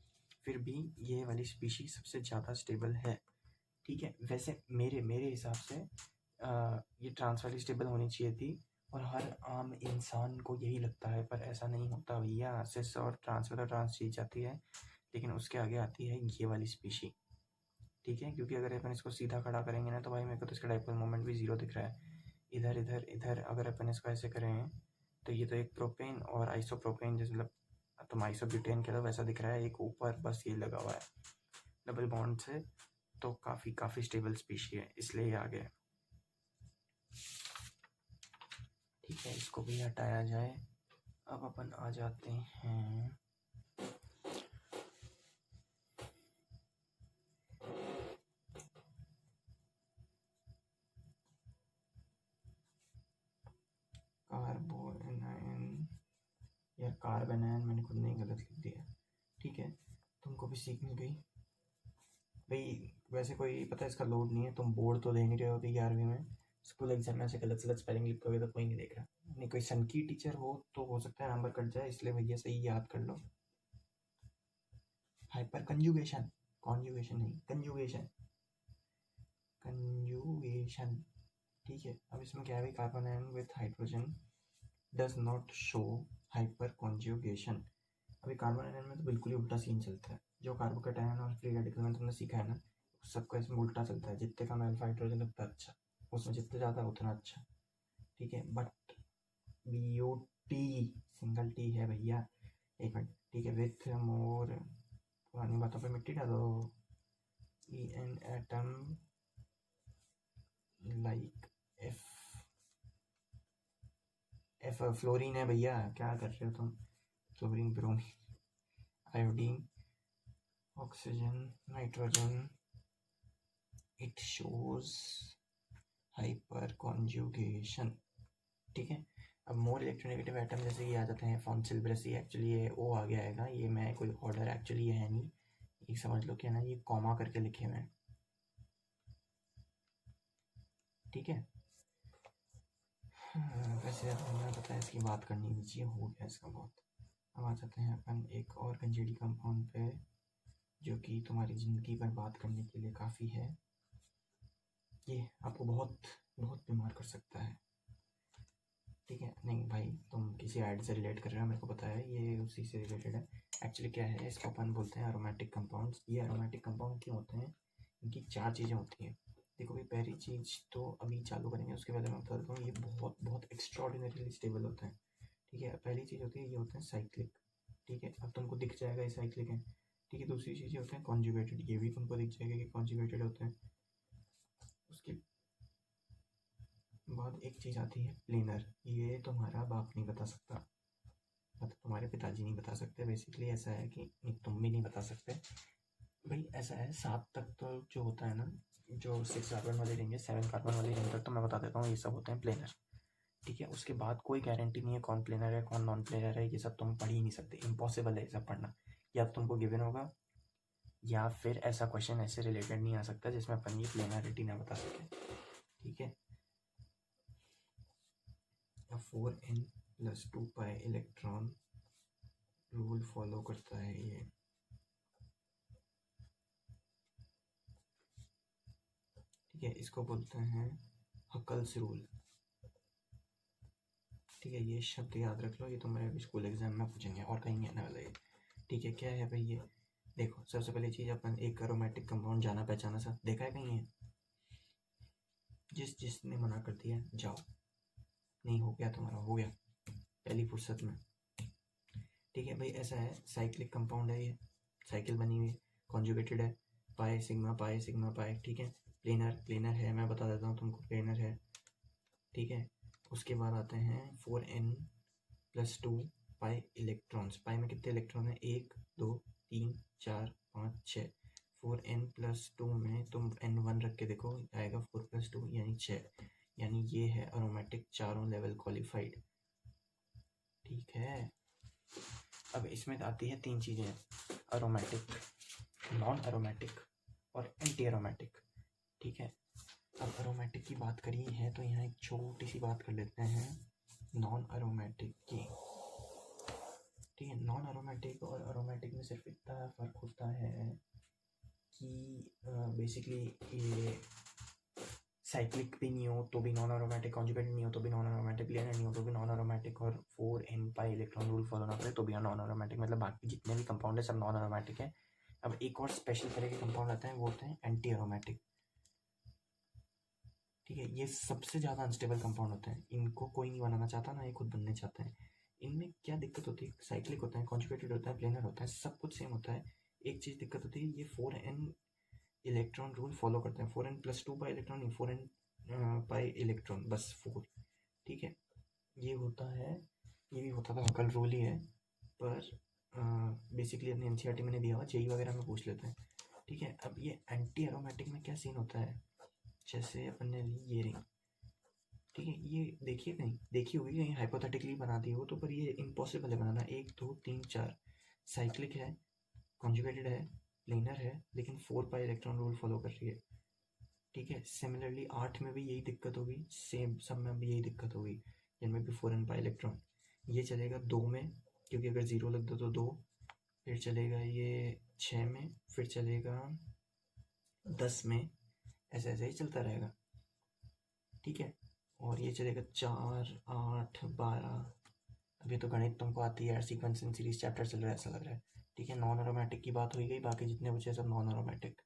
फिर भी ये वाली स्पीशीज सबसे ज़्यादा स्टेबल है। ठीक है, वैसे मेरे मेरे हिसाब से ये ट्रांस वाली स्टेबल होनी चाहिए थी, और हर आम इंसान को यही लगता है, पर ऐसा नहीं होता भैया। सिस और ट्रांस वाला ट्रांस जीत जाती है, लेकिन उसके आगे आती है ये वाली स्पीशी। ठीक है, क्योंकि अगर अपन इसको सीधा खड़ा करेंगे ना, तो भाई मेरे को तो इसका डाइपोल मोमेंट भी 0 दिख रहा है। इधर इधर इधर अगर अपन इसको ऐसे करें तो ये तो एक प्रोपेन और आइसोप्रोपेन, जैसे मतलब तुम आइसोब्यूटेन कह लो, वैसा दिख रहा है। एक ऊपर बस ये लगा हुआ है डबल बॉन्ड से, तो काफ़ी स्टेबल स्पीशी है, इसलिए ये आ गया। ठीक है, इसको भी हटाया जाए। अब अपन आ जाते हैं कार्बोनाइन, यार कार्बोनाइन मैंने खुद नहीं गलत लिख दिया। ठीक है, तुमको भी सीख मिल गई भाई। वैसे कोई पता है इसका लोड नहीं है, तुम बोर्ड तो दे नहीं रहे हो कि 11वीं में। स्कूल एग्जाम में ऐसे गलत सलत स्पेलिंग लिखोगे तो कोई नहीं देख रहा। नहीं, कोई सन की टीचर हो तो हो सकता है नंबर कट जाए, इसलिए भैया सही याद कर लो। हाइपर कंजुगेशन, कॉन्जुगेशन नहीं, कंजुगेशन, कंजुगेशन। ठीक है, अब इसमें क्या है, carbon ion with hydrogen does not show hyper conjugation. अभी कार्बन आयन में तो बिल्कुल ही उल्टा सीन चलता है। जो कार्बोकैटायन और फ्री रेडिकल में तुमने सीखा है ना, सबको इसमें उल्टा चलता है। जितने कम अल्फा हाइड्रोजन उतना अच्छा, उसमें जितने ज़्यादा उतना अच्छा। ठीक है, बट BUT सिंगल टी है भैया। एक मिनट, ठीक है, विथ मोर, पुरानी बातों पे मिट्टी डालो। An atom like F, F fluorine है भैया, क्या कर रहे हो तुम। Fluorine, bromine, iodine, oxygen, nitrogen, it shows hyper conjugation. ठीक है, अब मोर इलेक्ट्रोनेगेटिव एटम जैसे कि आ जाते हैं फॉन्सिल ब्रेसी, एक्चुअली ये ओ आ गया आएगा, ये मैं कोई ऑर्डर एक्चुअली ये है नहीं, ये समझ लो कि ना ये कॉमा करके लिखे हुए हैं। ठीक है, वैसे अब हमें पता है इसकी बात करनी नहीं चाहिए, हो गया इसका बहुत। अब आ जाते हैं अपन एक और कंजेडी कंपाउंड पे, जो कि तुम्हारी ज़िंदगी पर बात करने के लिए काफ़ी है। ये आपको बहुत बहुत बीमार कर सकता है। ठीक है, नहीं भाई तुम किसी ऐड से रिलेट कर रहे हो, मेरे को पता है, ये उसी से रिलेटेड है। एक्चुअली क्या है, इसको अपन बोलते हैं एरोमेटिक कंपाउंड्स। ये एरोमेटिक कंपाउंड क्यों होते हैं, इनकी 4 चीज़ें होती हैं। देखो भाई, पहली चीज़ तो अभी चालू करेंगे, उसके पहले मैं बता देता हूँ, ये बहुत बहुत एक्स्ट्रॉर्डिनरीली स्टेबल होते हैं। ठीक है, पहली चीज़ होती है, ये होते हैं साइक्लिक। ठीक है, अब तुमको दिख जाएगा ये साइक्लिक है। ठीक है, दूसरी चीज़ होते हैं कॉन्जुगेटेड, ये भी तुमको दिख जाएगा कि कॉन्जुगेटेड होते हैं। उसके बाद एक चीज़ आती है प्लेनर, ये तुम्हारा बाप नहीं बता सकता, मतलब तुम्हारे पिताजी नहीं बता सकते। बेसिकली ऐसा है कि नहीं, तुम भी नहीं बता सकते भाई। ऐसा है 7 तक तो जो होता है ना, जो 6 कार्बन वाले रिंग है, 7 कार्बन वाले रिंग तक तो मैं बता देता हूँ, ये सब होते हैं प्लेनर। ठीक है, उसके बाद कोई गारंटी नहीं है कौन प्लेनर है कौन नॉन प्लेनर है, ये सब तुम पढ़ ही नहीं सकते, इम्पॉसिबल है ये सब पढ़ना। या तो तुमको गिवन होगा, या फिर ऐसा क्वेश्चन ऐसे रिलेटेड नहीं आ सकता जिसमें अपन ये प्लेनरिटी ना बता सके। ठीक है, 4n+2 इलेक्ट्रॉन रूल फॉलो करता है ये। ठीक है, इसको बोलते हैं हकल्स रूल। ठीक है, ये शब्द याद रख लो, ये तुम्हारे स्कूल एग्जाम में पूछेंगे और कहीं नहीं आने वाला ये। ठीक है, क्या है भाई ये, देखो सबसे पहली चीज़, अपन एक एरोमेटिक कंपाउंड जाना पहचाना सा देखा है कहीं है? जिसने मना कर दिया जाओ, नहीं हो गया तुम्हारा, हो गया पहली फुर्सत में। ठीक है भाई, ऐसा है, साइक्लिक कंपाउंड है ये, साइकिल बनी हुई है, कॉन्जुगेटेड है, pi sigma pi sigma pi. ठीक है, प्लेनर है, मैं बता देता हूँ तुमको, प्लेनर है। ठीक है, उसके बाद आते हैं 4n+2 पाई इलेक्ट्रॉन्स। पाई में कितने इलेक्ट्रॉन है? 1 2 3 4 5 6। 4n+2 में तुम n1 रख के देखो, आएगा 4+2 यानी 6। यानी ये है अरोमेटिक, चारों लेवल क्वालिफाइड। ठीक है, अब इसमें आती है तीन चीज़ें, अरोमेटिक, नॉन अरोमेटिक और एंटी अरोमेटिक। ठीक है, अब अरोमेटिक की बात करी है तो यहाँ एक छोटी सी बात कर लेते हैं नॉन अरोमेटिक की। ठीक है, नॉन अरोमेटिक और अरोमेटिक में सिर्फ इतना फ़र्क होता है कि बेसिकली ये साइक्लिक भी नहीं हो तो भी नॉन अरोमेटिक, कॉन्जुगेट नहीं हो तो भी नॉन अरोमेटिक, प्लेनर नहीं हो तो भी नॉन अरोमेटिक, और 4n pi electron rule follow ना करे तो भी नॉन अरोमेटिक। मतलब बाकी जितने भी कंपाउंड है सब नॉन अरोमेटिक है। अब एक और स्पेशल तरह के कंपाउंड आते हैं, वो होते हैं एंटी अरोमेटिक। ठीक है, ये सबसे ज़्यादा अनस्टेबल कंपाउंड होते हैं, इनको कोई नहीं बनाना चाहता ना ये खुद बनने चाहते हैं। इनमें क्या दिक्कत होती है? साइक्लिक होता है, कॉन्जुगेटेड होता है, प्लेनर होता है, सब कुछ सेम होता है। एक चीज़ दिक्कत होती है, ये 4n इलेक्ट्रॉन रूल फॉलो करते हैं। 4n+2 पाई इलेक्ट्रॉन नहीं, 4n पाई इलेक्ट्रॉन, बस 4। ठीक है, ये होता है, ये भी होता था, कल रूल ही है, पर बेसिकली अपने एनसीईआरटी में नहीं दिया हुआ, जेई वगैरह में पूछ लेते हैं। ठीक है, अब ये एंटी एरोमेटिक में क्या सीन होता है, जैसे अपन ने ली ये रिंग। ठीक है, ये देखिए, कहीं देखी होगी, कहीं हाइपोथेटिकली बना दी हो तो, पर ये इम्पॉसिबल है बनाना। 1 2 3 4 साइक्लिक है, कॉन्जुगेटेड है, प्लेनर है, लेकिन 4 पाई इलेक्ट्रॉन रूल फॉलो कर रही है। ठीक है, सिमिलरली 8 में भी यही दिक्कत होगी, सेम सब में भी यही दिक्कत होगी, जिनमें भी 4n पाई इलेक्ट्रॉन। ये चलेगा 2 में, क्योंकि अगर 0 लग दो तो 2, फिर चलेगा ये 6 में, फिर चलेगा 10 में, ऐसे ऐसे ही चलता रहेगा। ठीक है, और ये चलेगा 4 8 12। अभी तो गणित तुमको आती है यार, सीक्वेंस इन सीरीज चैप्टर चल रहा है ऐसा लग रहा है। ठीक है, नॉन एरोमेटिक की बात हो गई, बाकी जितने बचे सब नॉन एरोमेटिक।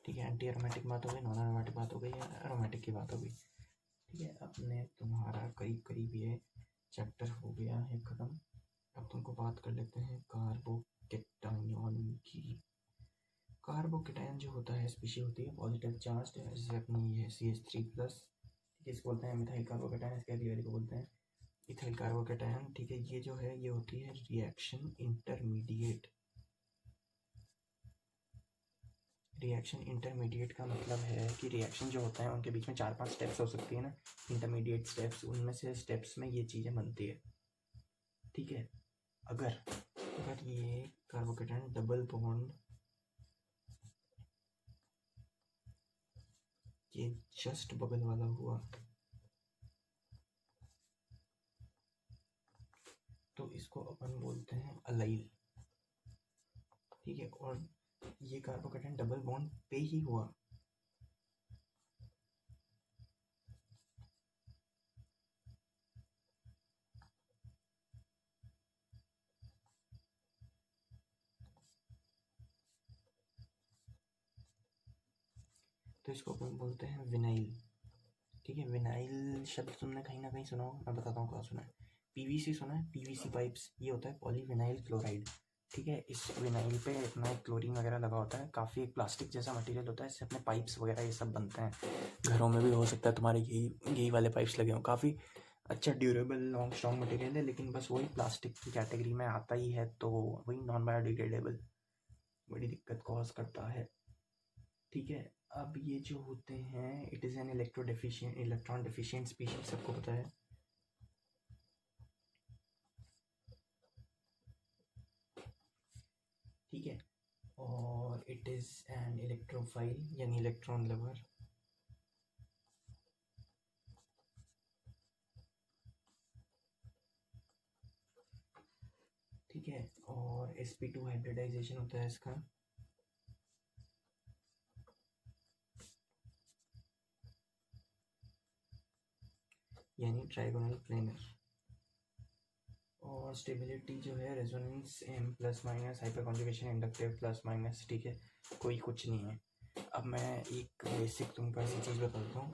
ठीक है, एंटी एरोमेटिक की बात हो गई, नॉन एरोमेटिक बात हो गई, एरोमेटिक की बात हो गई। ठीक है, अपने तुम्हारा करीब करीब ये चैप्टर हो गया है ख़त्म। अब तुमको बात कर लेते हैं कार्बोकेटायन की। कार्बोकेटायन जो होता है, स्पीशी होती है पॉजिटिव चार्ज, जैसे अपनी ये CH3+, इसको बोलते हैं मिथाइल कार्बोकेटायन, इसके अगली को बोलते हैं इथाइल कार्बोकेटायन। ठीक है, ये जो है ये होती है रिएक्शन इंटरमीडिएट। रिएक्शन इंटरमीडिएट का मतलब है कि रिएक्शन जो होता है उनके बीच में 4-5 स्टेप्स हो सकती है ना, इंटरमीडिएट स्टेप्स, उनमें से स्टेप्स में ये चीज़ें बनती है। ठीक है, अगर अगर ये कार्बोकेटायन डबल बॉन्ड ये जस्ट बगल वाला हुआ तो इसको अपन बोलते हैं अलाइल। ठीक है, और ये कार्बोकेटायन डबल बॉन्ड पे ही हुआ, तो इसको अपन बोलते हैं विनाइल। ठीक है, विनाइल शब्द तुमने कहीं ना कहीं सुना हो, मैं बताता हूँ कहाँ सुना है। पीवीसी सुना है, पीवीसी पाइप्स, ये होता है पॉलीविनाइल क्लोराइड। ठीक है, इस विनाइल पे अपना क्लोरीन वगैरह लगा होता है, काफ़ी एक प्लास्टिक जैसा मटेरियल होता है, इससे अपने पाइप्स वगैरह ये सब बनते हैं। घरों में भी हो सकता है तुम्हारे यही यही वाले पाइप्स लगे हों, काफ़ी अच्छा ड्यूरेबल लॉन्ग स्ट्रॉन्ग मटेरियल है, लेकिन बस वही प्लास्टिक की कैटेगरी में आता ही है, तो वही नॉन बायोडिग्रेडेबल, बड़ी दिक्कत कॉज करता है। ठीक है, अब ये जो होते हैं, it is an electron deficient species, सबको पता है। ठीक है, और इट इज़ एन इलेक्ट्रोफाइल यानी इलेक्ट्रॉन लवर। ठीक है, और sp2 हाइब्रिडाइजेशन होता है इसका। यानी ट्राइगोनल प्लेनर। और स्टेबिलिटी जो है resonance M plus minus, hyperconjugation inductive plus minus, ठीक है, कोई कुछ नहीं है। अब मैं एक बेसिक तुमको ऐसी चीज़ बताता हूँ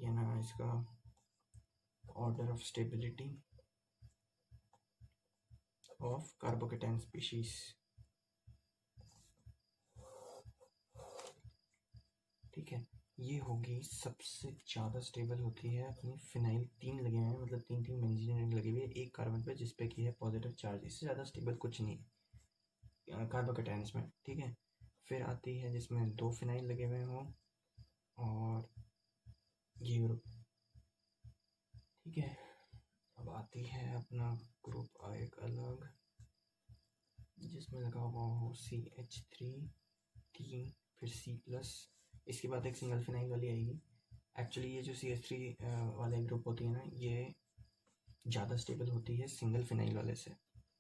कि है ना, इसका order of stability of carbocation species, ठीक है, ये होगी सबसे ज़्यादा स्टेबल होती है अपनी फिनाइल। 3 लगे हुए हैं, मतलब 3 बेंजीन रिंग लगी हुई है एक कार्बन पे जिसपे की है पॉजिटिव चार्ज। इससे ज़्यादा स्टेबल कुछ नहीं है कार्बोकेटाइन्स में, ठीक है। फिर आती है जिसमें 2 फिनाइल लगे हुए हों और ये ग्रुप, ठीक है। अब आती है अपना ग्रुप एक अलग जिसमें लगा हुआ हो CH3 3, फिर C+, इसके बाद एक सिंगल फिनाइल वाली आएगी। एक्चुअली ये जो CH3 वाले ग्रुप होती है ना, ये ज़्यादा स्टेबल होती है सिंगल फिनाइल वाले से।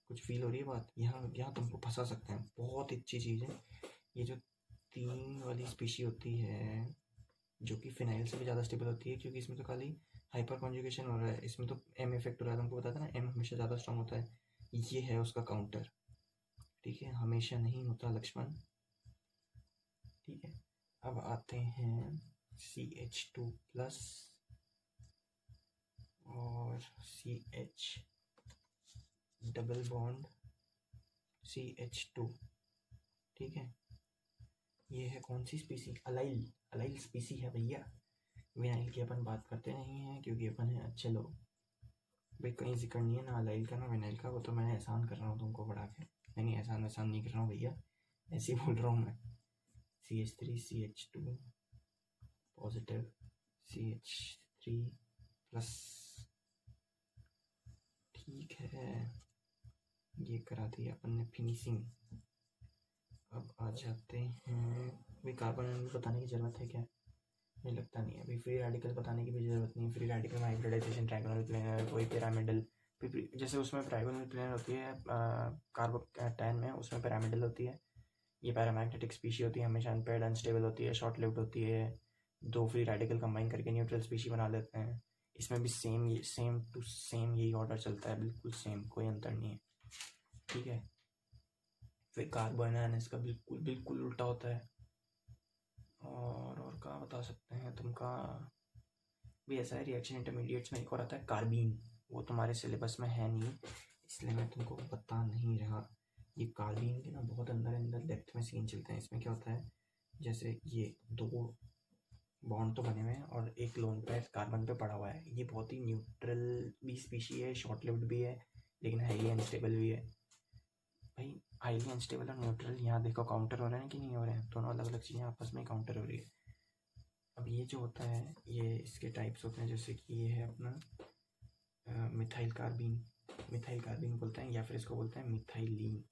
कुछ फील हो रही है बात? यहाँ तुमको फंसा सकते हैं, बहुत अच्छी चीज़ है। ये जो 3 वाली स्पीशी होती है जो कि फिनाइल से भी ज़्यादा स्टेबल होती है, क्योंकि इसमें तो खाली हाइपर कॉन्जुगेशन हो रहा है, इसमें तो M इफेक्ट हो रहा है। तुमको पता था ना, M हमेशा ज़्यादा स्ट्रॉन्ग होता है। ये है उसका काउंटर, ठीक है, हमेशा नहीं होता लक्ष्मण, ठीक है। अब आते हैं CH2 प्लस और CH डबल बॉन्ड CH2, ठीक है। ये है कौन सी स्पीसी? अलाइल, अलाइल स्पीसी है भैया। विनाइल की अपन बात करते नहीं हैं क्योंकि अपन है अच्छे लोग भाई, कहीं जिक्र नहीं है ना अलाइल का ना विनाइल का। वो तो मैं एहसान कर रहा हूँ तुमको बढ़ा के, नहीं एहसान नहीं कर रहा हूँ भैया, ऐसे ही बोल रहा हूँ मैं। CH3 CH2 positive, CH3 plus, ठीक है, ये करा दिया अपन ने फिनिशिंग। अब आ जाते हैं, भाई कार्बन बताने की ज़रूरत है क्या? नहीं, लगता नहीं है। अभी फ्री रेडिकल बताने की भी ज़रूरत नहीं है। फ्री रेडिकल में हाइब्रिडाइजेशन, ट्रायगोनल प्लेनर, कोई पिरामिडल, जैसे उसमें ट्रायगोनल प्लेनर होती है कार्बोकैटायन में, उसमें पिरामिडल होती है। ये पैरामैग्नेटिक स्पीशी होती है, हमेशा अनपेयर्ड अनस्टेबल होती है, शॉर्ट लिव्ड होती है। 2 फ्री रेडिकल कंबाइन करके न्यूट्रल स्पीशी बना लेते हैं। इसमें भी सेम टू सेम यही ऑर्डर चलता है, बिल्कुल सेम, कोई अंतर नहीं है, ठीक है। फिर कार्बोनाइन इसका बिल्कुल उल्टा होता है। और क्या बता सकते हैं तुमका भी, ऐसा है रिएक्शन इंटरमीडिएट्स में एक और आता है कार्बीन, वो तुम्हारे सिलेबस में है नहीं इसलिए मैं तुमको बता नहीं रहा। ये कार्बीन के ना बहुत अंदर डेप्थ में सीन चलते हैं। इसमें क्या होता है, जैसे ये 2 बॉन्ड तो बने हुए हैं और एक लोन पेयर कार्बन पे पड़ा हुआ है। ये बहुत ही न्यूट्रल भी स्पीशी है, शॉर्ट लिव्ड भी है, लेकिन हाईली अनस्टेबल भी है। भाई हाईली अनस्टेबल और न्यूट्रल यहाँ देखो काउंटर हो रहे हैं कि नहीं हो रहे हैं, दोनों अलग अलग चीज़ें आपस में काउंटर हो रही है। अब ये जो होता है, ये इसके टाइप्स होते हैं, जैसे कि ये है अपना मिथाइल कार्बीन बोलते हैं, या फिर इसको बोलते हैं मिथाइलिन,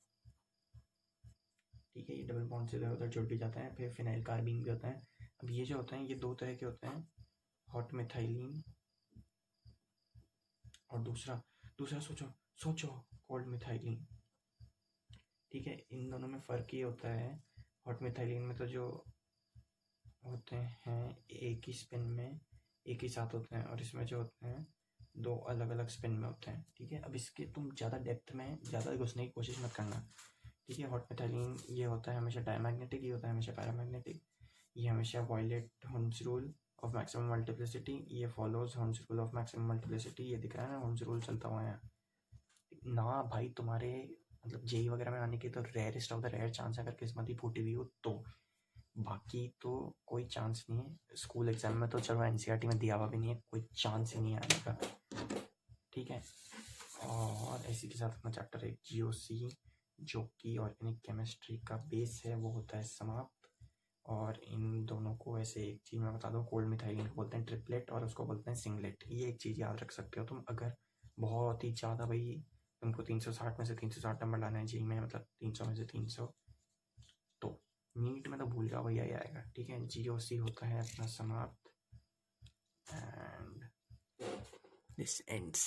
ठीक है। ये डबल बॉन्ड से इधर उधर जुड़ भी जाता है। फिर फिनाइल कार्बीन भी होता है। अब ये जो होते हैं, ये 2 तरह के होते हैं, हॉट मिथाइलिन और दूसरा सोचो कोल्ड मिथाइलिन, ठीक है। इन दोनों में फ़र्क ये होता है, हॉट मिथाइलिन में तो जो होते हैं एक ही स्पिन में एक ही साथ होते हैं, और इसमें जो होते हैं 2 अलग अलग स्पिन में होते हैं, ठीक है। अब इसके तुम ज़्यादा डेप्थ में ज़्यादा घुसने की कोशिश मत करना, ठीक है। हॉट मिथाइलिन ये होता है हमेशा डायमैग्नेटिक, ये होता है हमेशा पैरामैग्नेटिक। ये हमेशा violate Hund's rule of maximum multiplicity, ये follows Hund's rule of maximum multiplicity. ये दिख रहा है ना होम्स रूल चलता हुआ है ना भाई। तुम्हारे मतलब जेई वगैरह में आने के तो rarest of the rare chance है, अगर किस्मत ही फूटी हुई हो तो, बाकी तो कोई चांस नहीं है। स्कूल एग्जाम में तो चलो एनसीईआरटी में दिया हुआ भी नहीं है, कोई चांस ही नहीं है आने का, ठीक है। और इसी के साथ अपना चैप्टर 1 GOC जो कि ऑर्गेनिक केमिस्ट्री का बेस है वो होता है समाप्त। और इन दोनों को ऐसे एक चीज़ मैं बता दूँ, कोल्ड मिथाइलिन को बोलते हैं ट्रिपलेट और उसको बोलते हैं सिंगलेट। ये एक चीज़ याद रख सकते हो तुम, अगर बहुत ही ज़्यादा भाई तुमको 360 में से 360 नंबर लाना है जी में, मतलब 300 में से 300, तो नीट में तो भूल जाओ भैया ये आएगा, ठीक है। GOC होता है अपना समाप्त एंड दिस एंड्स।